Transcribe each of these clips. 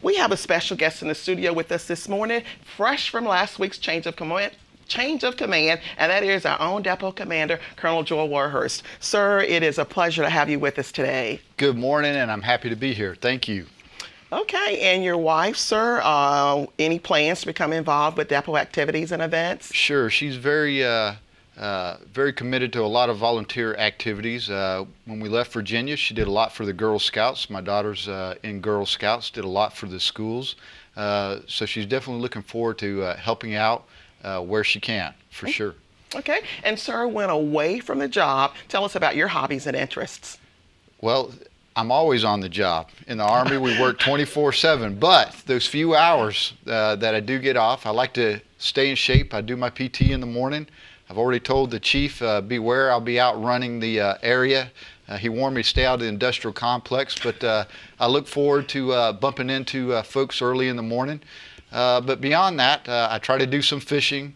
We have a special guest in the studio with us this morning, fresh from last week's change of command, and that is our own Depot Commander, Colonel COL Warhurst. Sir, it is a pleasure to have you with us today. Good morning, and I'm happy to be here. Thank you. Okay, and your wife, sir, any plans to become involved with Depot activities and events? Sure, she's very committed to a lot of volunteer activities. When we left Virginia, she did a lot for the Girl Scouts. My daughter's in Girl Scouts, did a lot for the schools. So she's definitely looking forward to helping out where she can, for sure. Okay, and sir, when away from the job, tell us about your hobbies and interests. Well, I'm always on the job. In the Army, we work 24/7, but those few hours that I do get off, I like to stay in shape. I do my PT in the morning. I've already told the chief, beware, I'll be out running the area. He warned me to stay out of the industrial complex, but I look forward to bumping into folks early in the morning. But beyond that, I try to do some fishing,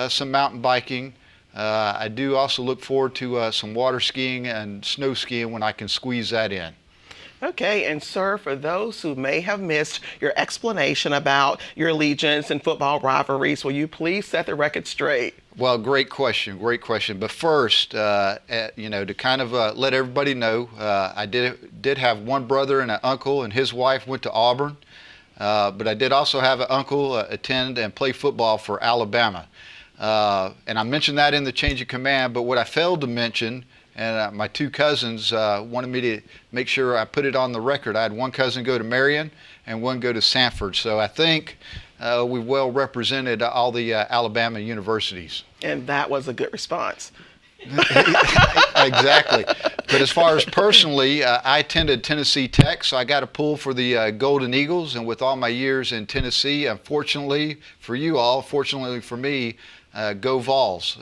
some mountain biking. I do also look forward to some water skiing and snow skiing when I can squeeze that in. Okay, and sir, for those who may have missed your explanation about your allegiance and football rivalries, will you please set the record straight? Well, great question, great question. But first, to kind of let everybody know, I did have one brother and an uncle, and his wife went to Auburn. But I did also have an uncle attend and play football for Alabama. And I mentioned that in the change of command, but what I failed to mention, and my two cousins wanted me to make sure I put it on the record. I had one cousin go to Marion and one go to Sanford. So I think we well represented all the Alabama universities. And that was a good response. Exactly. But as far as personally, I attended Tennessee Tech, so I got a pull for the Golden Eagles. And with all my years in Tennessee, unfortunately for you all, fortunately for me, go Vols.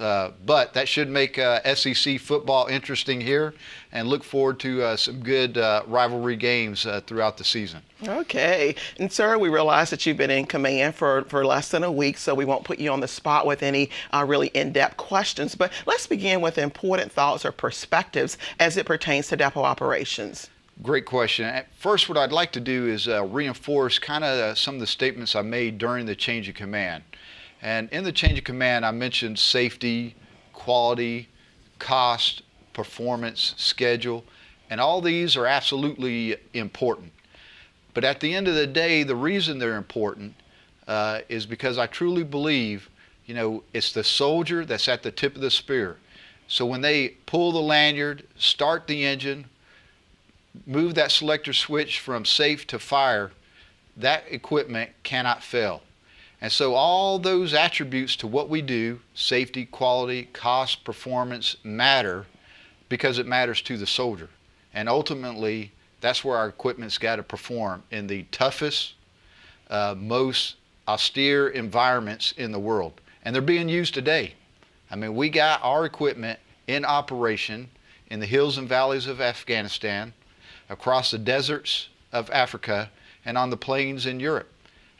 But that should make SEC football interesting here, and look forward to some good rivalry games throughout the season. Okay. And sir, we realize that you've been in command for less than a week, so we won't put you on the spot with any really in-depth questions. But let's begin with important thoughts or perspectives as it pertains to Depot operations. Great question. First, what I'd like to do is reinforce kind of some of the statements I made during the change of command. And in the change of command, I mentioned safety, quality, cost, performance, schedule, and all these are absolutely important. But at the end of the day, the reason they're important is because I truly believe, it's the soldier that's at the tip of the spear. So when they pull the lanyard, start the engine, move that selector switch from safe to fire, that equipment cannot fail. And so all those attributes to what we do, safety, quality, cost, performance, matter because it matters to the soldier. And ultimately, that's where our equipment's got to perform in the toughest, most austere environments in the world. And they're being used today. I mean, we got our equipment in operation in the hills and valleys of Afghanistan, across the deserts of Africa, and on the plains in Europe.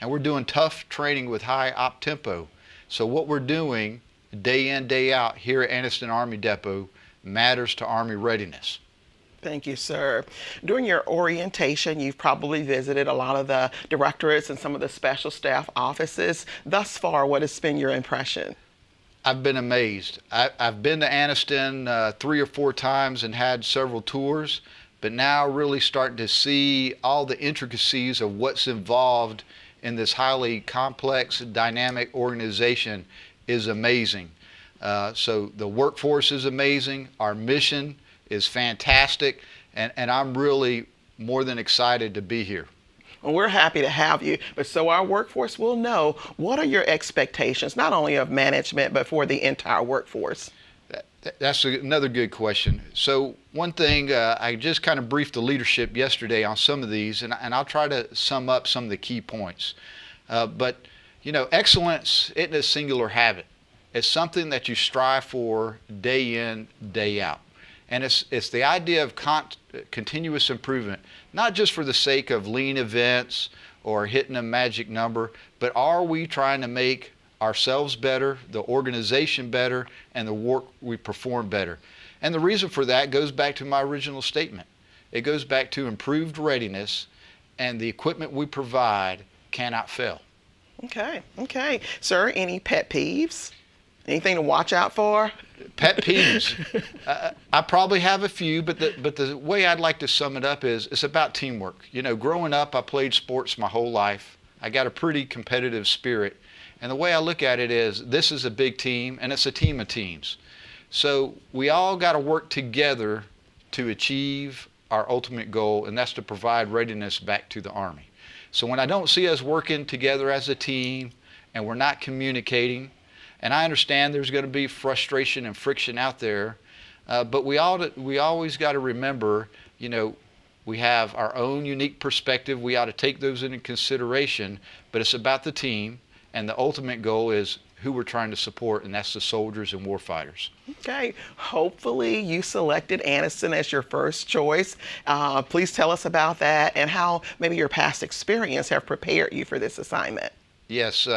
And we're doing tough training with high op tempo. So what we're doing day in, day out here at Anniston Army Depot matters to Army readiness. Thank you, sir. During your orientation, you've probably visited a lot of the directorates and some of the special staff offices. Thus far, what has been your impression? I've been amazed. I've been to Anniston 3 or 4 times and had several tours, but now really starting to see all the intricacies of what's involved in this highly complex, dynamic organization is amazing. So the workforce is amazing. Our mission is fantastic. And I'm really more than excited to be here. Well, we're happy to have you, but so our workforce will know, what are your expectations, not only of management, but for the entire workforce? That's another good question. So one thing, I just kind of briefed the leadership yesterday on some of these, and I'll try to sum up some of the key points. But excellence isn't a singular habit. It's something that you strive for day in, day out. And it's the idea of continuous improvement, not just for the sake of lean events or hitting a magic number, but are we trying to make ourselves better, the organization better, and the work we perform better? And the reason for that goes back to my original statement. It goes back to improved readiness and the equipment we provide cannot fail. Okay, okay. Sir, any pet peeves? Anything to watch out for? Pet peeves. I probably have a few, but the way I'd like to sum it up is it's about teamwork. You know, growing up, I played sports my whole life. I got a pretty competitive spirit. And the way I look at it is this is a big team, and it's a team of teams. So we all got to work together to achieve our ultimate goal, and that's to provide readiness back to the Army. So when I don't see us working together as a team and we're not communicating, and I understand there's going to be frustration and friction out there, but we always got to remember, you know, we have our own unique perspective. We ought to take those into consideration, but it's about the team, and the ultimate goal is who we're trying to support, and that's the soldiers and warfighters. Okay, hopefully you selected Anniston as your first choice. Please tell us about that and how maybe your past experience have prepared you for this assignment. Yes,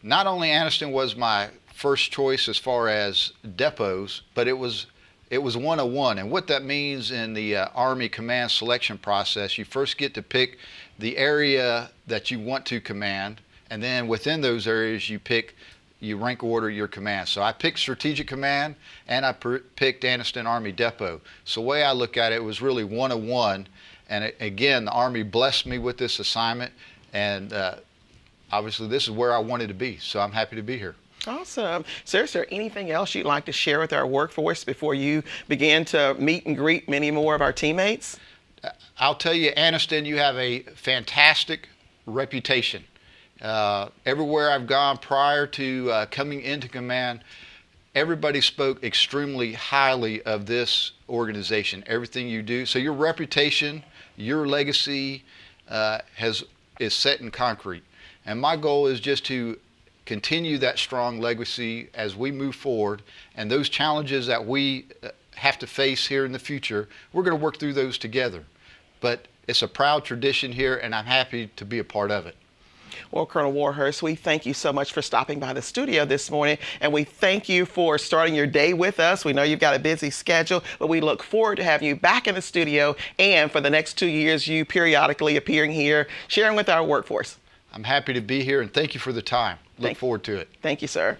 not only Anniston was my first choice as far as depots, but it was 101. And what that means in the Army command selection process, you first get to pick the area that you want to command, and then within those areas you rank order your command. So I picked Strategic Command, and I picked Anniston Army Depot. So the way I look at it, it was really 101. And again, the Army blessed me with this assignment, and obviously this is where I wanted to be. So I'm happy to be here. Awesome. Sir, is there anything else you'd like to share with our workforce before you begin to meet and greet many more of our teammates? I'll tell you, Anniston, you have a fantastic reputation. Everywhere I've gone prior to coming into command, everybody spoke extremely highly of this organization, everything you do. So your reputation, your legacy is set in concrete. And my goal is just to continue that strong legacy as we move forward, and those challenges that we have to face here in the future, we're going to work through those together. But it's a proud tradition here, and I'm happy to be a part of it. Well, Colonel Warhurst, we thank you so much for stopping by the studio this morning, and we thank you for starting your day with us. We know you've got a busy schedule, but we look forward to having you back in the studio, and for the next 2 years, you periodically appearing here, sharing with our workforce. I'm happy to be here, and thank you for the time. Look forward to it. Thank you, sir.